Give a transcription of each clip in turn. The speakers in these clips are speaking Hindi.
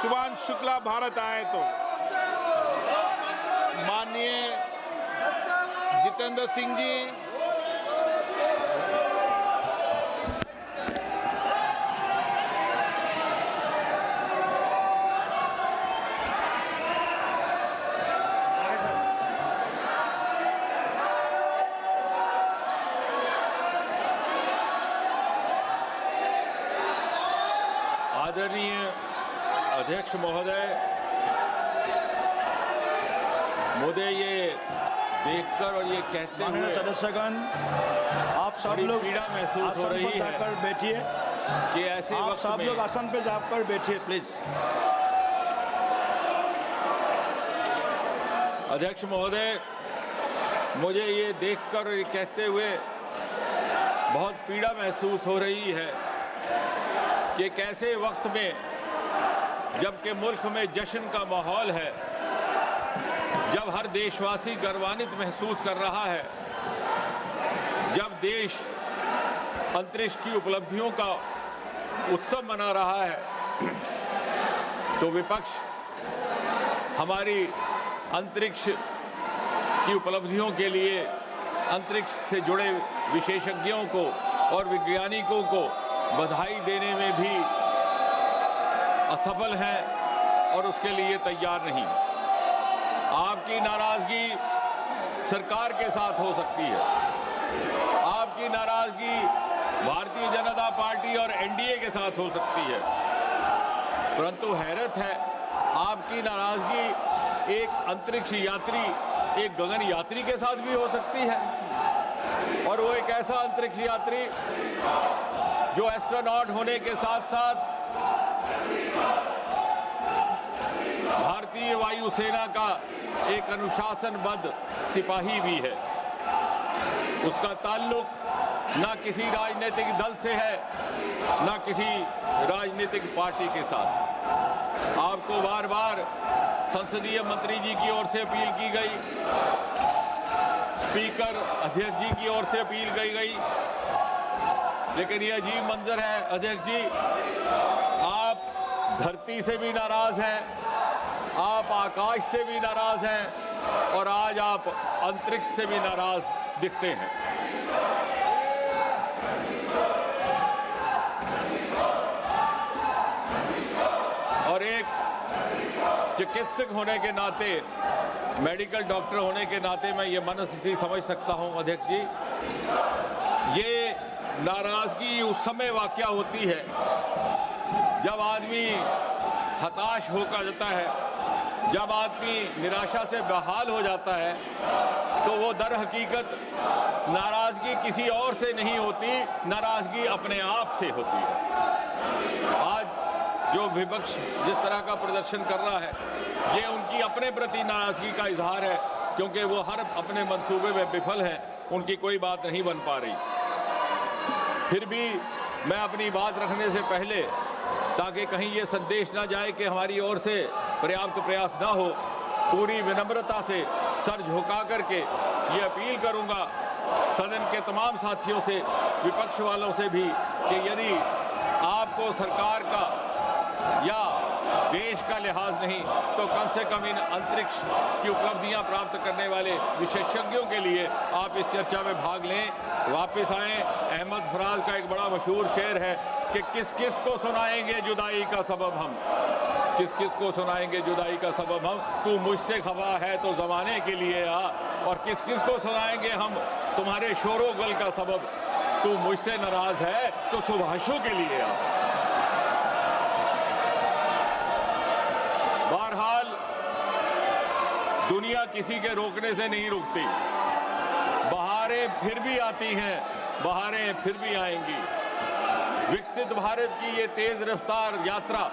शुभांशु शुक्ला भारत आए तो माननीय जितेंद्र सिंह जी, आदरणीय अध्यक्ष महोदय, मुझे ये देखकर और ये कहते हुए सदस्यगण, आप सब लोग पीड़ा महसूस हो रही है। बैठिए कि ऐसे आप वक्त सब में लोग आसन पे जाकर बैठिए प्लीज। अध्यक्ष महोदय, मुझे ये देखकर और ये कहते हुए बहुत पीड़ा महसूस हो रही है कि कैसे वक्त में, जबकि मुल्क में जश्न का माहौल है, जब हर देशवासी गर्वान्वित महसूस कर रहा है, जब देश अंतरिक्ष की उपलब्धियों का उत्सव मना रहा है, तो विपक्ष हमारी अंतरिक्ष की उपलब्धियों के लिए अंतरिक्ष से जुड़े विशेषज्ञों को और वैज्ञानिकों को बधाई देने में भी असफल हैं और उसके लिए तैयार नहीं। आपकी नाराजगी सरकार के साथ हो सकती है, आपकी नाराजगी भारतीय जनता पार्टी और एनडीए के साथ हो सकती है, परंतु हैरत है, आपकी नाराजगी एक अंतरिक्ष यात्री, एक गगन यात्री के साथ भी हो सकती है। और वो एक ऐसा अंतरिक्ष यात्री जो एस्ट्रोनॉट होने के साथ साथ भारतीय वायुसेना का एक अनुशासनबद्ध सिपाही भी है। उसका ताल्लुक ना किसी राजनीतिक दल से है, ना किसी राजनीतिक पार्टी के साथ। आपको बार बार संसदीय मंत्री जी की ओर से अपील की गई, स्पीकर अध्यक्ष जी की ओर से अपील की गई, लेकिन ये अजीब मंजर है अध्यक्ष जी, आप धरती से भी नाराज हैं, आप आकाश से भी नाराज हैं और आज आप अंतरिक्ष से भी नाराज दिखते हैं। और एक चिकित्सक होने के नाते, मेडिकल डॉक्टर होने के नाते मैं ये मनस्थिति समझ सकता हूं अध्यक्ष जी। ये नाराजगी उस समय वाक़या होती है जब आदमी हताश होकर जाता है, जब आदमी निराशा से बेहाल हो जाता है, तो वो दर हकीकत नाराजगी किसी और से नहीं होती, नाराजगी अपने आप से होती है। आज जो विपक्ष जिस तरह का प्रदर्शन कर रहा है, ये उनकी अपने प्रति नाराजगी का इजहार है, क्योंकि वो हर अपने मंसूबे में विफल हैं, उनकी कोई बात नहीं बन पा रही। फिर भी मैं अपनी बात रखने से पहले, ताकि कहीं ये संदेश ना जाए कि हमारी ओर से पर्याप्त प्रयास ना हो, पूरी विनम्रता से सर झुका करके ये अपील करूंगा सदन के तमाम साथियों से, विपक्ष वालों से भी, कि यदि आपको सरकार का या देश का लिहाज नहीं, तो कम से कम इन अंतरिक्ष की उपलब्धियां प्राप्त करने वाले विशेषज्ञों के लिए आप इस चर्चा में भाग लें, वापस आएं। अहमद फराज का एक बड़ा मशहूर शेर है कि किस किस को सुनाएंगे जुदाई का सबब हम, किस किस को सुनाएंगे जुदाई का सबब हम, तू मुझसे खफा है तो ज़माने के लिए आ, और किस किस को सुनाएंगे हम तुम्हारे शोरो गल का सबब, तू मुझसे नाराज है तो सुभाषु के लिए आ। बहरहाल दुनिया किसी के रोकने से नहीं रुकती, बहारें फिर भी आती हैं, बहारें फिर भी आएंगी। विकसित भारत की ये तेज रफ्तार यात्रा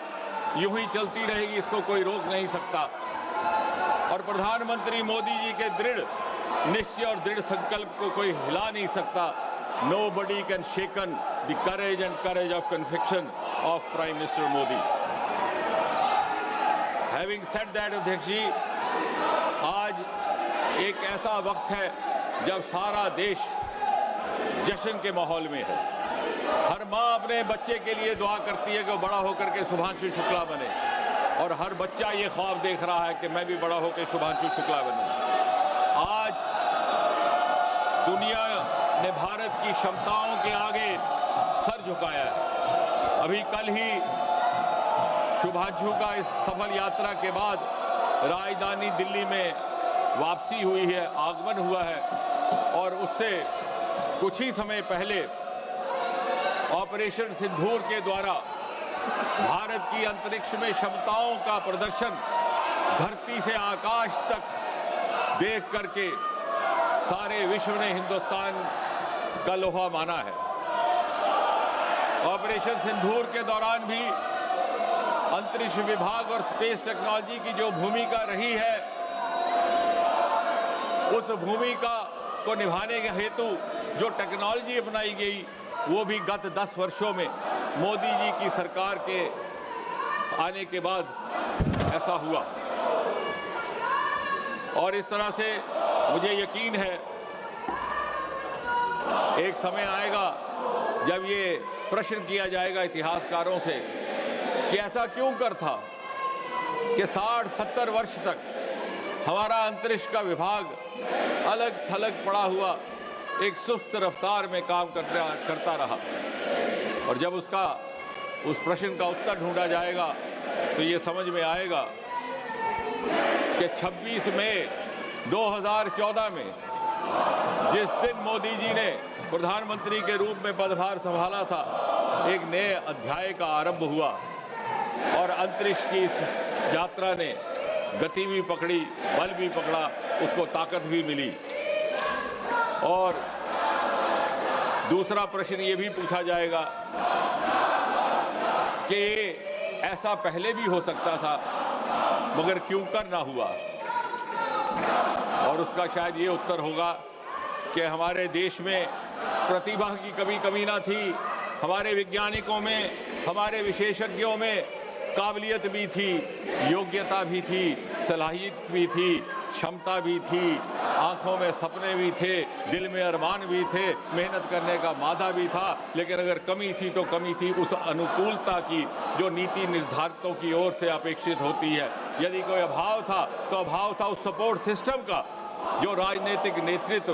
यूं ही चलती रहेगी, इसको कोई रोक नहीं सकता। और प्रधानमंत्री मोदी जी के दृढ़ निश्चय और दृढ़ संकल्प को कोई हिला नहीं सकता। Nobody can shaken the courage and courage of conviction of Prime Minister Modi. Having said that, अध्यक्ष जी, आज एक ऐसा वक्त है जब सारा देश जश्न के माहौल में है। हर माँ अपने बच्चे के लिए दुआ करती है कि वो बड़ा होकर के शुभांशु शुक्ला बने, और और हर बच्चा ये ख्वाब देख रहा है कि मैं भी बड़ा होकर शुभांशु शुक्ला बनूं। आज दुनिया ने भारत की क्षमताओं के आगे सर झुकाया है। अभी कल ही शुभांशु का इस सफल यात्रा के बाद राजधानी दिल्ली में वापसी हुई है, आगमन हुआ है, और उससे कुछ ही समय पहले ऑपरेशन सिंदूर के द्वारा भारत की अंतरिक्ष में क्षमताओं का प्रदर्शन धरती से आकाश तक देख करके सारे विश्व ने हिंदुस्तान का लोहा माना है। ऑपरेशन सिंदूर के दौरान भी अंतरिक्ष विभाग और स्पेस टेक्नोलॉजी की जो भूमिका रही है, उस भूमिका को निभाने के हेतु जो टेक्नोलॉजी अपनाई गई वो भी गत 10 वर्षों में मोदी जी की सरकार के आने के बाद ऐसा हुआ। और इस तरह से मुझे यकीन है एक समय आएगा जब ये प्रश्न किया जाएगा इतिहासकारों से कि ऐसा क्यों कर था कि 60-70 वर्ष तक हमारा अंतरिक्ष का विभाग अलग थलग पड़ा हुआ एक सुस्त रफ्तार में काम करता रहा। और जब उस प्रश्न का उत्तर ढूंढा जाएगा तो ये समझ में आएगा कि 26 मई 2014 में जिस दिन मोदी जी ने प्रधानमंत्री के रूप में पदभार संभाला था, एक नए अध्याय का आरंभ हुआ और अंतरिक्ष की इस यात्रा ने गति भी पकड़ी, बल भी पकड़ा, उसको ताकत भी मिली। और दूसरा प्रश्न ये भी पूछा जाएगा कि ऐसा पहले भी हो सकता था मगर क्यों कर ना हुआ, और उसका शायद ये उत्तर होगा कि हमारे देश में प्रतिभा की कमी ना थी, हमारे वैज्ञानिकों में, हमारे विशेषज्ञों में काबिलियत भी थी, योग्यता भी थी, सलाहियत भी थी, क्षमता भी थी, आंखों में सपने भी थे, दिल में अरमान भी थे, मेहनत करने का मादा भी था। लेकिन अगर कमी थी तो कमी थी उस अनुकूलता की जो नीति निर्धारकों की ओर से अपेक्षित होती है। यदि कोई अभाव था तो अभाव था उस सपोर्ट सिस्टम का जो राजनीतिक नेतृत्व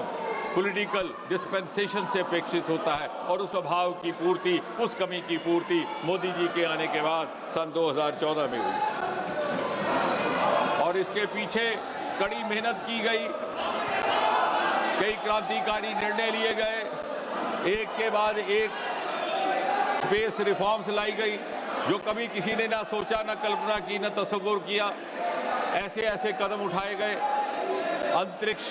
पॉलिटिकल डिस्पेंसेशन से अपेक्षित होता है, और उस अभाव की पूर्ति, उस कमी की पूर्ति मोदी जी के आने के बाद सन 2014 में हुई। और इसके पीछे कड़ी मेहनत की गई, कई क्रांतिकारी निर्णय लिए गए, एक के बाद एक स्पेस रिफॉर्म्स लाई गई जो कभी किसी ने ना सोचा, ना कल्पना की, ना तस्वुर किया। ऐसे ऐसे कदम उठाए गए, अंतरिक्ष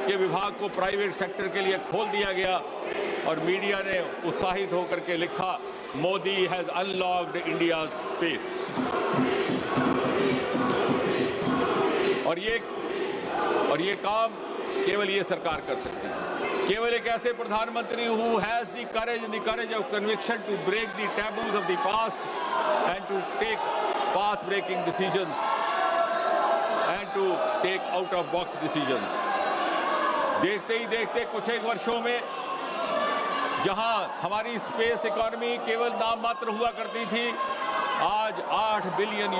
के विभाग को प्राइवेट सेक्टर के लिए खोल दिया गया और मीडिया ने उत्साहित होकर के लिखा, Modi has unlocked India space. और ये काम केवल ये सरकार कर सकती है। केवल एक ऐसे प्रधानमंत्री who has the courage of conviction to break the taboos of the past and to take path breaking decisions and to take out of box decisions. देखते ही देखते कुछ एक वर्षों में जहां हमारी स्पेस इकोनॉमी केवल नाम मात्र हुआ करती थी, आज $8 बिलियन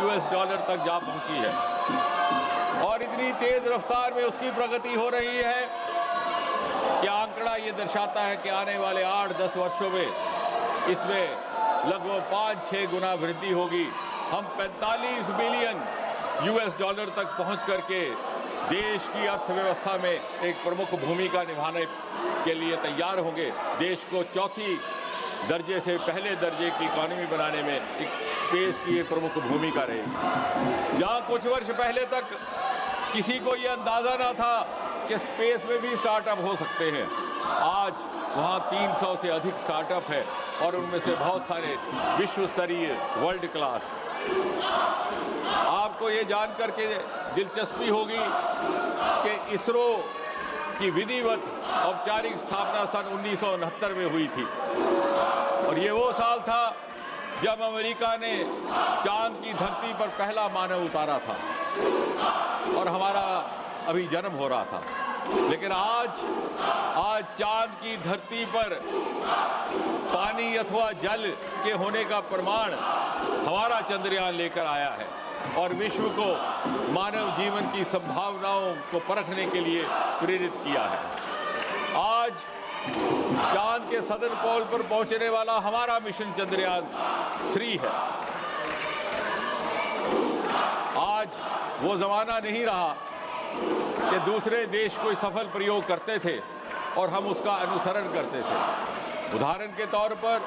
तक जा पहुंची है। और इतनी तेज रफ्तार में उसकी प्रगति हो रही है कि आंकड़ा ये दर्शाता है कि आने वाले 8-10 वर्षों में इसमें लगभग 5-6 गुना वृद्धि होगी। हम $45 बिलियन तक पहुंच करके देश की अर्थव्यवस्था में एक प्रमुख भूमिका निभाने के लिए तैयार होंगे। देश को चौथी दर्जे से पहले दर्जे की इकोनॉमी बनाने में एक स्पेस की एक प्रमुख भूमिका रहेगी। जहां कुछ वर्ष पहले तक किसी को यह अंदाजा ना था कि स्पेस में भी स्टार्टअप हो सकते हैं, आज वहां 300 से अधिक स्टार्टअप है और उनमें से बहुत सारे विश्व स्तरीय, वर्ल्ड क्लास। आपको ये जान करके दिलचस्पी होगी कि इसरो की विधिवत औपचारिक स्थापना सन 1969 में हुई थी और ये वो साल था जब अमेरिका ने चांद की धरती पर पहला मानव उतारा था और हमारा अभी जन्म हो रहा था। लेकिन आज चांद की धरती पर पानी अथवा जल के होने का प्रमाण हमारा चंद्रयान लेकर आया है। और विश्व को मानव जीवन की संभावनाओं को परखने के लिए प्रेरित किया है। आज चांद के सदर्न पोल पर पहुंचने वाला हमारा मिशन चंद्रयान 3 है। आज वो जमाना नहीं रहा कि दूसरे देश कोई सफल प्रयोग करते थे और हम उसका अनुसरण करते थे। उदाहरण के तौर पर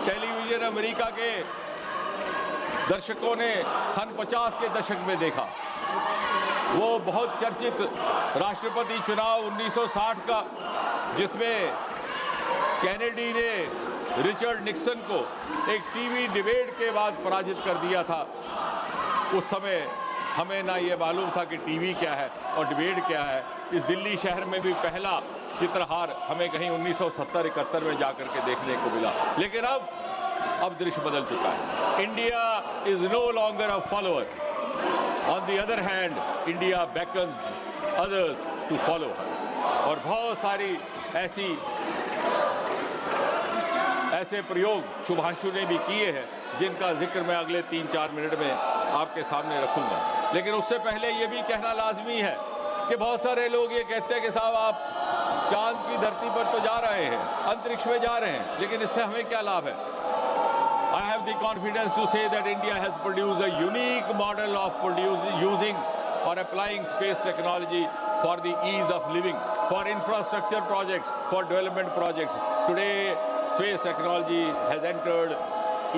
टेलीविजन अमेरिका के दर्शकों ने सन 50 के दशक में देखा वो बहुत चर्चित राष्ट्रपति चुनाव 1960 का, जिसमें कैनेडी ने रिचर्ड निक्सन को एक टीवी डिबेट के बाद पराजित कर दिया था। उस समय हमें ना ये मालूम था कि टीवी क्या है और डिबेट क्या है। इस दिल्ली शहर में भी पहला चित्रहार हमें कहीं 1970-71 में जाकर के देखने को मिला। लेकिन अब दृश्य बदल चुका है। India is no longer a follower. On the other hand, India beckons others to follow her. और बहुत सारी ऐसे प्रयोग शुभांशु ने भी किए हैं, जिनका जिक्र मैं अगले 3-4 मिनट में आपके सामने रखूंगा। लेकिन उससे पहले ये भी कहना लाजमी है कि बहुत सारे लोग ये कहते हैं कि साहब आप चांद की धरती पर तो जा रहे हैं, अंतरिक्ष में जा रहे हैं, लेकिन इससे हमें क्या लाभ है? I have the confidence to say that India has produced a unique model of using or applying space technology for the ease of living, for infrastructure projects, for development projects. Today, space technology has entered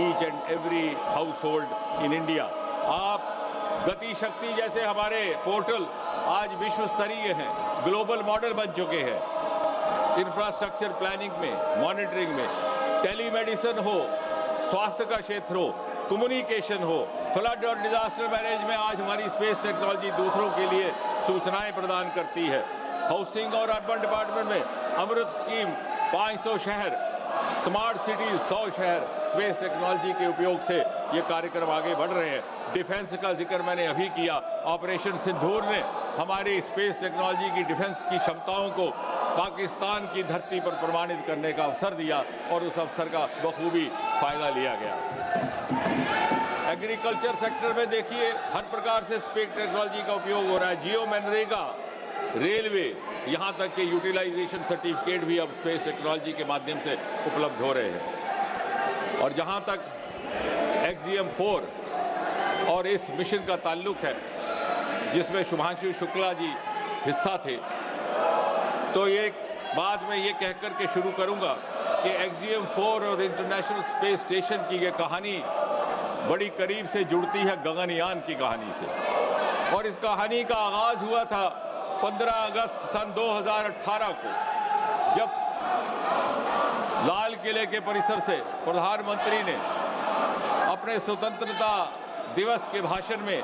each and every household in India. आप गति शक्ति जैसे हमारे पोर्टल आज विश्व स्तरीय हैं, ग्लोबल मॉडल बन चुके हैं। इंफ्रास्ट्रक्चर प्लानिंग में, मॉनिटरिंग में, टेलीमेडिसिन हो, स्वास्थ्य का क्षेत्र हो, कम्युनिकेशन हो, फ्लड और डिजास्टर मैनेज में आज हमारी स्पेस टेक्नोलॉजी दूसरों के लिए सूचनाएं प्रदान करती है। हाउसिंग और अर्बन डिपार्टमेंट में अमृत स्कीम 500 शहर, स्मार्ट सिटीज 100 शहर स्पेस टेक्नोलॉजी के उपयोग से ये कार्यक्रम आगे बढ़ रहे हैं। डिफेंस का जिक्र मैंने अभी किया। ऑपरेशन सिंदूर ने हमारी स्पेस टेक्नोलॉजी की डिफेंस की क्षमताओं को पाकिस्तान की धरती पर प्रमाणित करने का अवसर दिया और उस अवसर का बखूबी फायदा लिया गया। एग्रीकल्चर सेक्टर में देखिए हर प्रकार से स्पेस टेक्नोलॉजी का उपयोग हो रहा है। जियो मनरेगा, रेलवे, यहाँ तक कि यूटिलाइजेशन सर्टिफिकेट भी अब स्पेस टेक्नोलॉजी के माध्यम से उपलब्ध हो रहे हैं। और जहाँ तक XGM-4 और इस मिशन का ताल्लुक है, जिसमें शुभांशु शुक्ला जी हिस्सा थे, तो एक बात मैं ये कह कर के शुरू करूंगा कि XGM-4 और इंटरनेशनल स्पेस स्टेशन की ये कहानी बड़ी करीब से जुड़ती है गगनयान की कहानी से। और इस कहानी का आगाज हुआ था 15 अगस्त सन 2018 को, जब लाल किले के परिसर से प्रधानमंत्री ने अपने स्वतंत्रता दिवस के भाषण में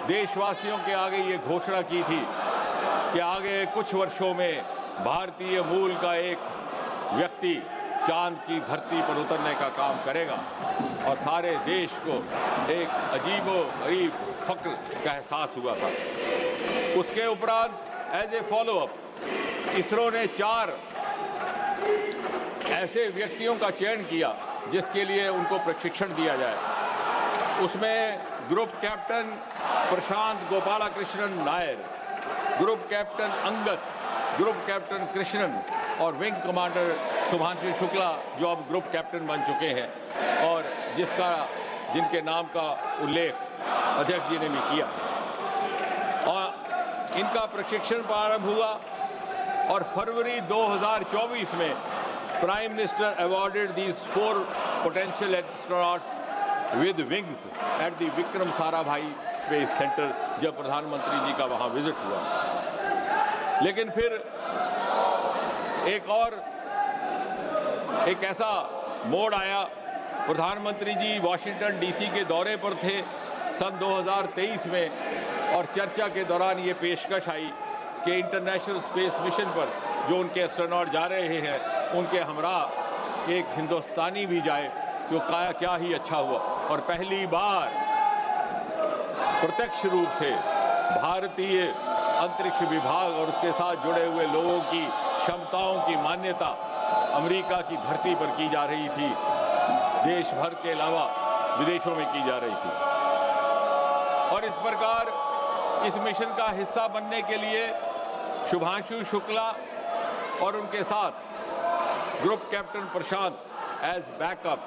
देशवासियों के आगे ये घोषणा की थी कि आगे कुछ वर्षों में भारतीय मूल का एक व्यक्ति चांद की धरती पर उतरने का काम करेगा। और सारे देश को एक अजीबो-गरीब फक्र का एहसास हुआ था। उसके उपरांत एज ए फॉलोअप इसरो ने 4 ऐसे व्यक्तियों का चयन किया जिसके लिए उनको प्रशिक्षण दिया जाए। उसमें ग्रुप कैप्टन प्रशांत गोपालकृष्णन नायर, ग्रुप कैप्टन अंगत, ग्रुप कैप्टन कृष्णन और विंग कमांडर शुभांशु शुक्ला, जो अब ग्रुप कैप्टन बन चुके हैं और जिनके नाम का उल्लेख अध्यक्ष जी ने भी किया। और इनका प्रशिक्षण प्रारंभ हुआ और फरवरी 2024 में prime minister awarded these 4 potential astronauts with wings at the Vikram Sarabhai space centre, जब प्रधानमंत्री जी का वहां विजिट हुआ। लेकिन फिर एक ऐसा मोड़ आया। प्रधानमंत्री जी वॉशिंगटन डीसी के दौरे पर थे सन 2023 में और चर्चा के दौरान ये पेशकश आई कि इंटरनेशनल स्पेस मिशन पर जो उनके एस्ट्रोनॉट जा रहे हैं उनके हमरा एक हिंदुस्तानी भी जाए, तो क्या ही अच्छा हुआ। और पहली बार प्रत्यक्ष रूप से भारतीय अंतरिक्ष विभाग और उसके साथ जुड़े हुए लोगों की क्षमताओं की मान्यता अमेरिका की धरती पर की जा रही थी, देश भर के अलावा विदेशों में की जा रही थी। और इस प्रकार इस मिशन का हिस्सा बनने के लिए शुभांशु शुक्ला और उनके साथ ग्रुप कैप्टन प्रशांत एज बैकअप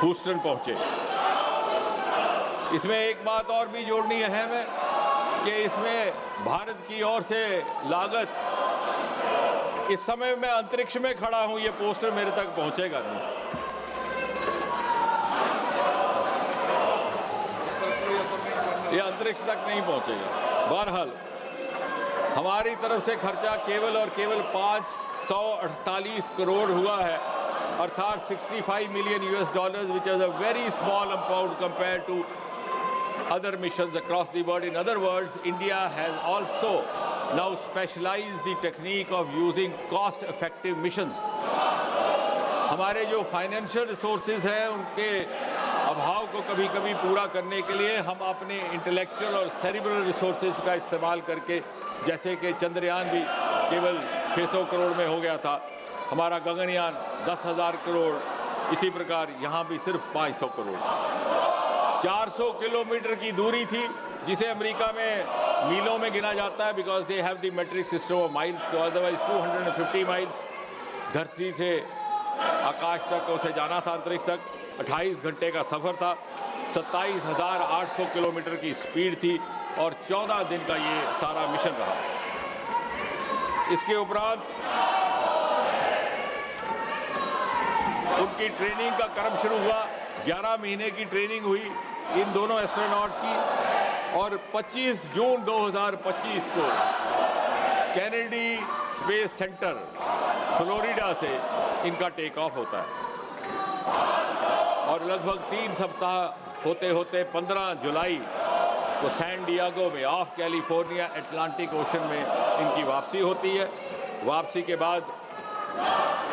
ह्यूस्टन पहुंचे। इसमें एक बात और भी जोड़नी अहम है कि इसमें भारत की ओर से लागत, इस समय मैं अंतरिक्ष में खड़ा हूं, ये पोस्टर मेरे तक पहुंचेगा नहीं। ये अंतरिक्ष तक नहीं पहुंचेगा। बहरहाल हमारी तरफ से खर्चा केवल और केवल 548 करोड़ हुआ है, अर्थात 65 million US dollars, which is a very small amount compare to other missions across the world. In other words, India has also now specialized the technique of using cost-effective missions. हमारे जो फाइनेंशियल रिसोर्सेज हैं उनके अभाव को कभी कभी पूरा करने के लिए हम अपने इंटेलेक्चुअल और सेरिब्रल रिसोर्सेज का इस्तेमाल करके, जैसे कि चंद्रयान भी केवल 600 करोड़ में हो गया था, हमारा गगनयान 10,000 करोड़, इसी प्रकार यहाँ भी सिर्फ 500 करोड़। 400 किलोमीटर की दूरी थी जिसे अमेरिका में मीलों में गिना जाता है, because they have the metric system of miles. So otherwise 250 miles धरती से आकाश तक उसे जाना था, अंतरिक्ष तक 28 घंटे का सफर था, 27,800 किलोमीटर की स्पीड थी और 14 दिन का ये सारा मिशन रहा। इसके उपरांत उनकी ट्रेनिंग का क्रम शुरू हुआ। 11 महीने की ट्रेनिंग हुई इन दोनों एस्ट्रोनॉट्स की और 25 जून 2025 को कैनेडी स्पेस सेंटर फ्लोरिडा से इनका टेक ऑफ होता है और लगभग 3 सप्ताह होते होते 15 जुलाई को सैन डिएगो में ऑफ कैलिफोर्निया अटलांटिक ओशन में इनकी वापसी होती है। वापसी के बाद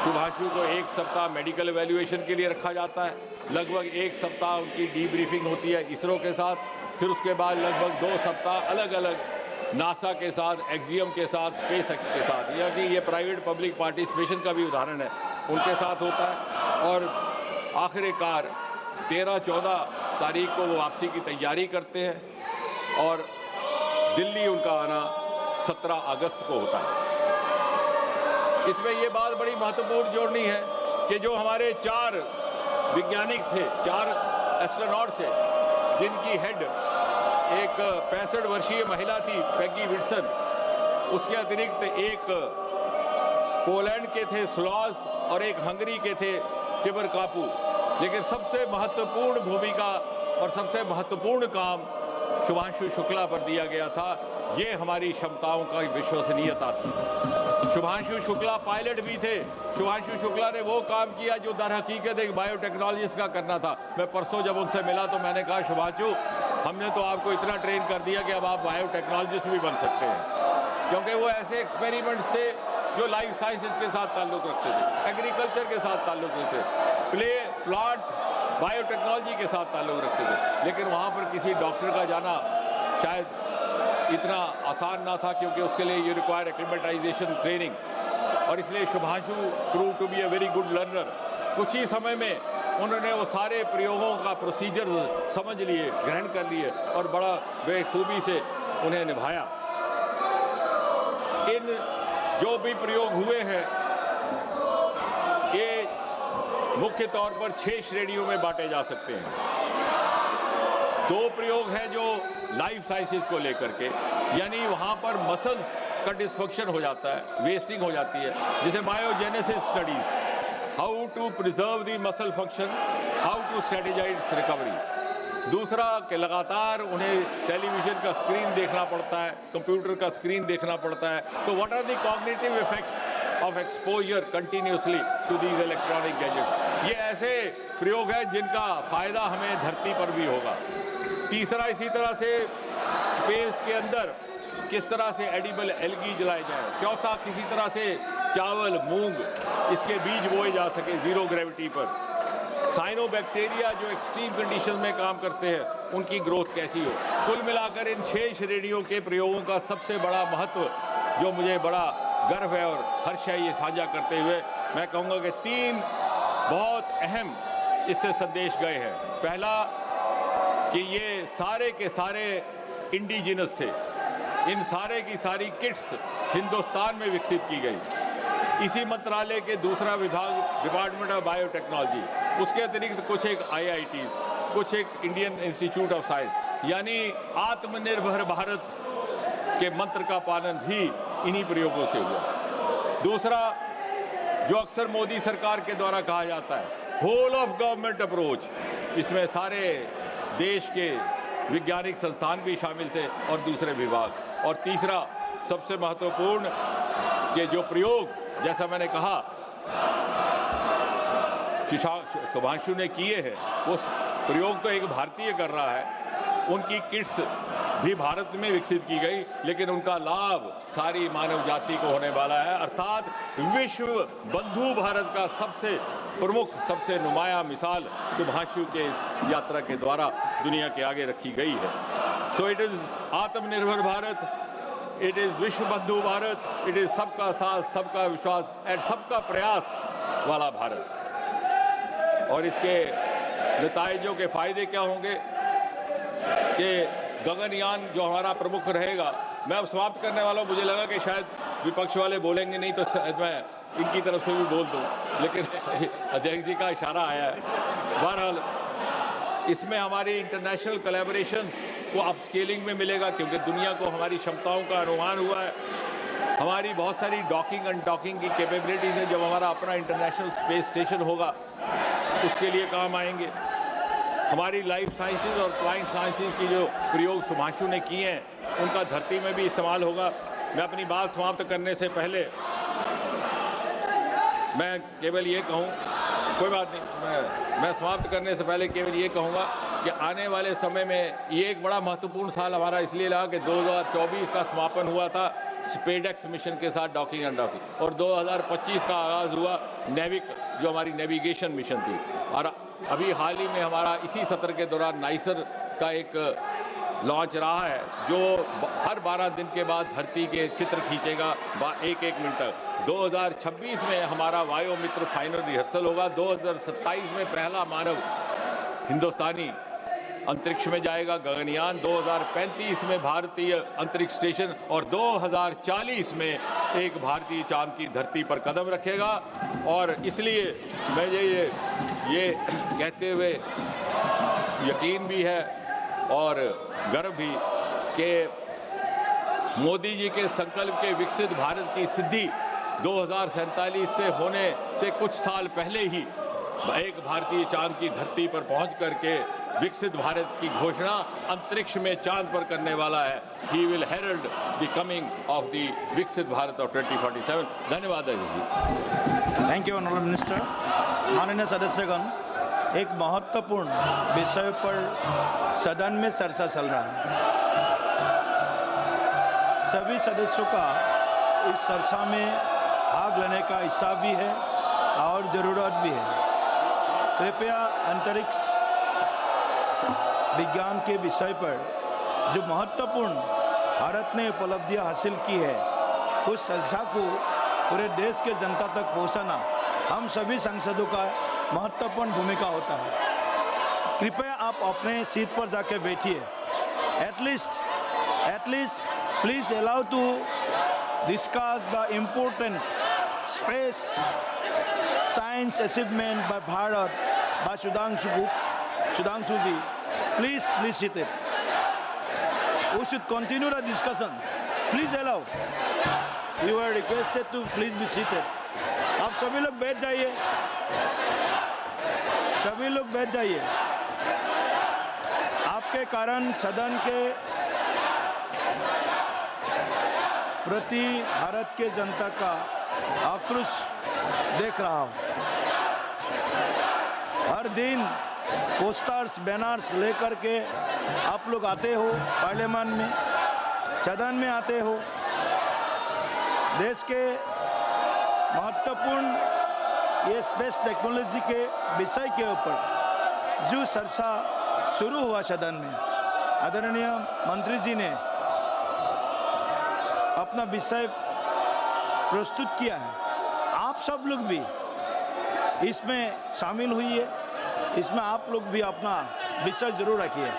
शुभांशु को 1 सप्ताह मेडिकल एवेल्युएशन के लिए रखा जाता है। लगभग 1 सप्ताह उनकी डीब्रीफिंग होती है इसरो के साथ। फिर उसके बाद लगभग 2 सप्ताह अलग अलग नासा के साथ, एक्सियम के साथ, स्पेस एक्स के साथ, या कि ये प्राइवेट पब्लिक पार्टिसिपेशन का भी उदाहरण है, उनके साथ होता है। और आखिरकार 13-14 तारीख को वो वापसी की तैयारी करते हैं और दिल्ली उनका आना 17 अगस्त को होता है। इसमें ये बात बड़ी महत्वपूर्ण जोड़नी है कि जो हमारे 4 वैज्ञानिक थे, 4 एस्ट्रोनॉट थे, जिनकी हेड एक 65 वर्षीय महिला थी पैगी विल्सन, उसके अतिरिक्त एक पोलैंड के थे स्लॉस और एक हंगरी के थे टिबर कापू। लेकिन सबसे महत्वपूर्ण भूमिका और सबसे महत्वपूर्ण काम शुभांशु शुक्ला पर दिया गया था। ये हमारी क्षमताओं का विश्वसनीयता थी। शुभांशु शुक्ला पायलट भी थे। शुभांशु शुक्ला ने वो काम किया जो दर हकीकत एक बायोटेक्नोलॉजिस्ट का करना था। मैं परसों जब उनसे मिला तो मैंने कहा, शुभांशु, हमने तो आपको इतना ट्रेन कर दिया कि अब आप बायोटेक्नोलॉजिस्ट भी बन सकते हैं, क्योंकि वो ऐसे एक्सपेरिमेंट्स थे जो लाइफ साइंसेज के साथ ताल्लुक रखते थे, एग्रीकल्चर के साथ ताल्लुक रखते थे, प्लांट बायोटेक्नोलॉजी के साथ ताल्लुक रखते थे। लेकिन वहाँ पर किसी डॉक्टर का जाना शायद इतना आसान ना था, क्योंकि उसके लिए ये रिक्वायर एक्लिमेटाइजेशन ट्रेनिंग, और इसलिए Shubhanshu prove to be a very good learner. कुछ ही समय में उन्होंने वो सारे प्रयोगों का प्रोसीजर समझ लिए, ग्रहण कर लिए और बड़ा बेखूबी से उन्हें निभाया। इन जो भी प्रयोग हुए हैं ये मुख्य तौर पर 6 श्रेणियों में बांटे जा सकते हैं। 2 प्रयोग हैं जो लाइफ साइंसेज को लेकर के, यानी वहां पर मसल्स का डिस्फंक्शन हो जाता है, वेस्टिंग हो जाती है, जिसे biogenesis studies, how to preserve the muscle function, how to strategize recovery. दूसरा कि लगातार उन्हें टेलीविजन का स्क्रीन देखना पड़ता है, कंप्यूटर का स्क्रीन देखना पड़ता है, तो what are the cognitive effects of exposure continuously to these electronic gadgets. ये ऐसे प्रयोग हैं जिनका फायदा हमें धरती पर भी होगा। तीसरा, इसी तरह से स्पेस के अंदर किस तरह से एडिबल एल्गी जलाए जाए। चौथा, किसी तरह से चावल, मूंग, इसके बीज बोए जा सके जीरो ग्रेविटी पर। साइनोबैक्टीरिया जो एक्सट्रीम कंडीशन में काम करते हैं, उनकी ग्रोथ कैसी हो। कुल मिलाकर इन 6 श्रेणियों के प्रयोगों का सबसे बड़ा महत्व, जो मुझे बड़ा गर्व है और हर्ष है ये साझा करते हुए, मैं कहूँगा कि 3 बहुत अहम इससे संदेश गए हैं। पहला, कि ये सारे के सारे इंडिजिनस थे। इन सारे की सारी किट्स हिंदुस्तान में विकसित की गई। इसी मंत्रालय के दूसरा विभाग डिपार्टमेंट ऑफ बायोटेक्नोलॉजी, उसके अतिरिक्त कुछ एक IITs, कुछ एक इंडियन इंस्टीट्यूट ऑफ साइंस, यानी आत्मनिर्भर भारत के मंत्र का पालन भी इन्हीं प्रयोगों से हुआ। दूसरा, जो अक्सर मोदी सरकार के द्वारा कहा जाता है होल ऑफ गवर्नमेंट अप्रोच, इसमें सारे देश के वैज्ञानिक संस्थान भी शामिल थे और दूसरे विभाग। और तीसरा सबसे महत्वपूर्ण कि जो प्रयोग, जैसा मैंने कहा, सुभांशु ने किए हैं, वो प्रयोग तो एक भारतीय कर रहा है, उनकी किट्स भी भारत में विकसित की गई, लेकिन उनका लाभ सारी मानव जाति को होने वाला है। अर्थात विश्व बंधु भारत का सबसे प्रमुख, सबसे नुमाया मिसाल सुभांशु के इस यात्रा के द्वारा दुनिया के आगे रखी गई है। सो इट इज आत्मनिर्भर भारत, इट इज विश्व बंधु भारत, इट इज सबका साथ, सबका विश्वास एंड सबका प्रयास वाला भारत। और इसके नतीजों के फायदे क्या होंगे कि गगनयान जो हमारा प्रमुख रहेगा, मैं अब समाप्त करने वाला हूँ। मुझे लगा कि शायद विपक्ष वाले बोलेंगे नहीं, तो शायद मैं इनकी तरफ से भी बोल दूँ, लेकिन अध्यक्ष जी का इशारा आया है। बहरहाल, इसमें हमारी इंटरनेशनल कोलैबोरेशंस को अपस्केलिंग में मिलेगा, क्योंकि दुनिया को हमारी क्षमताओं का अनुमान हुआ है। हमारी बहुत सारी डॉकिंग अनडॉकिंग की कैपेबिलिटीज है, जब हमारा अपना इंटरनेशनल स्पेस स्टेशन होगा उसके लिए काम आएंगे। हमारी लाइफ साइंसेज और प्लांट साइंसेज की जो प्रयोग सुभांशु ने किए हैं, उनका धरती में भी इस्तेमाल होगा। मैं अपनी बात समाप्त करने से पहले मैं केवल ये कहूँ, कोई बात नहीं, मैं समाप्त करने से पहले केवल ये कहूँगा कि आने वाले समय में ये एक बड़ा महत्वपूर्ण साल हमारा इसलिए लगा कि 2024 का समापन हुआ था स्पेडेक्स मिशन के साथ डॉकिंग अनडॉकिंग, और 2025 का आगाज़ हुआ नेविक, जो हमारी नेविगेशन मिशन थी। और अभी हाल ही में हमारा इसी सत्र के दौरान नाइसर का एक लॉन्च रहा है, जो हर 12 दिन के बाद धरती के चित्र खींचेगा 1-1 मिनट तक। 2026 में हमारा वायु मित्र फाइनल रिहर्सल होगा। 2027 में पहला मानव हिंदुस्तानी अंतरिक्ष में जाएगा, गगनयान। 2035 में भारतीय अंतरिक्ष स्टेशन, और 2040 में एक भारतीय चांद की धरती पर कदम रखेगा। और इसलिए मैं ये कहते हुए यकीन भी है और गर्व भी कि मोदी जी के संकल्प के विकसित भारत की सिद्धि 2047 से होने से कुछ साल पहले ही एक भारतीय चांद की धरती पर पहुंच करके विकसित भारत की घोषणा अंतरिक्ष में चांद पर करने वाला है। He will herald the coming of the Viksit Bharat of 2047। धन्यवाद जी। Thank you honourable minister. माननीय सदस्यगण, एक महत्वपूर्ण विषय पर सदन में चर्चा चल रहा है। सभी सदस्यों का इस चर्चा में भाग लेने का हिस्सा भी है और ज़रूरत भी है। कृपया अंतरिक्ष विज्ञान के विषय पर जो महत्वपूर्ण भारत ने उपलब्धियां हासिल की है, उस चर्चा को पूरे देश के जनता तक पहुंचाना हम सभी सांसदों का महत्वपूर्ण भूमिका होता है। कृपया आप अपने सीट पर जाके बैठिए। At least please allow to discuss the important space science achievement by Bharat by Sudhanshu ji. Please sit it. We should continue the discussion. Please allow. You are requested to please be seated. आप सभी लोग बैठ जाइए। सभी लोग बैठ जाइए। आपके कारण सदन के प्रति भारत के जनता का आक्रोश देख रहा हूँ। हर दिन पोस्टर्स, बैनर्स लेकर के आप लोग आते हो, पार्लियामेंट में, सदन में आते हो। देश के महत्वपूर्ण ये स्पेस टेक्नोलॉजी के विषय के ऊपर जो चर्चा शुरू हुआ सदन में, आदरणीय मंत्री जी ने अपना विषय प्रस्तुत किया है। आप सब लोग भी इसमें शामिल हुई है। इसमें आप लोग भी अपना विषय जरूर रखिए।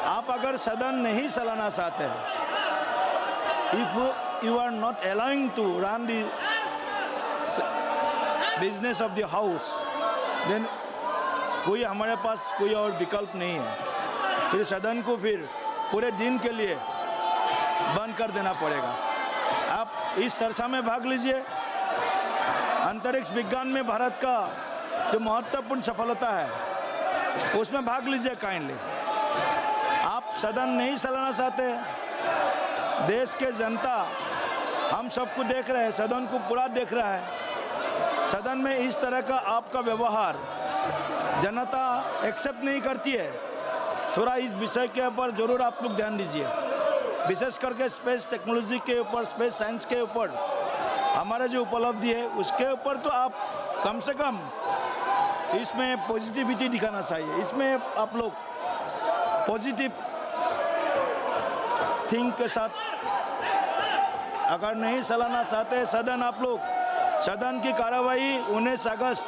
आप अगर सदन नहीं चलाना चाहते हैं, if you are not allowing to run the business of the house, then कोई हमारे पास कोई और विकल्प नहीं है। फिर सदन को फिर पूरे दिन के लिए बंद कर देना पड़ेगा। आप इस चर्चा में भाग लीजिए। अंतरिक्ष विज्ञान में भारत का जो महत्वपूर्ण सफलता है उसमें भाग लीजिए काइंडली। आप सदन नहीं चलाना चाहते, देश के जनता हम सबको देख रहे हैं, सदन को पूरा देख रहा है। सदन में इस तरह का आपका व्यवहार जनता एक्सेप्ट नहीं करती है। थोड़ा इस विषय के ऊपर जरूर आप लोग ध्यान दीजिए, विशेष करके स्पेस टेक्नोलॉजी के ऊपर, स्पेस साइंस के ऊपर हमारे जो उपलब्धि है उसके ऊपर तो आप कम से कम इसमें पॉजिटिविटी दिखाना चाहिए। इसमें आप लोग पॉजिटिव थिंक के साथ अगर नहीं चलाना चाहते सदन, आप लोग सदन की कार्रवाई 19 अगस्त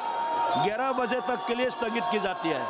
11 बजे तक के लिए स्थगित की जाती है।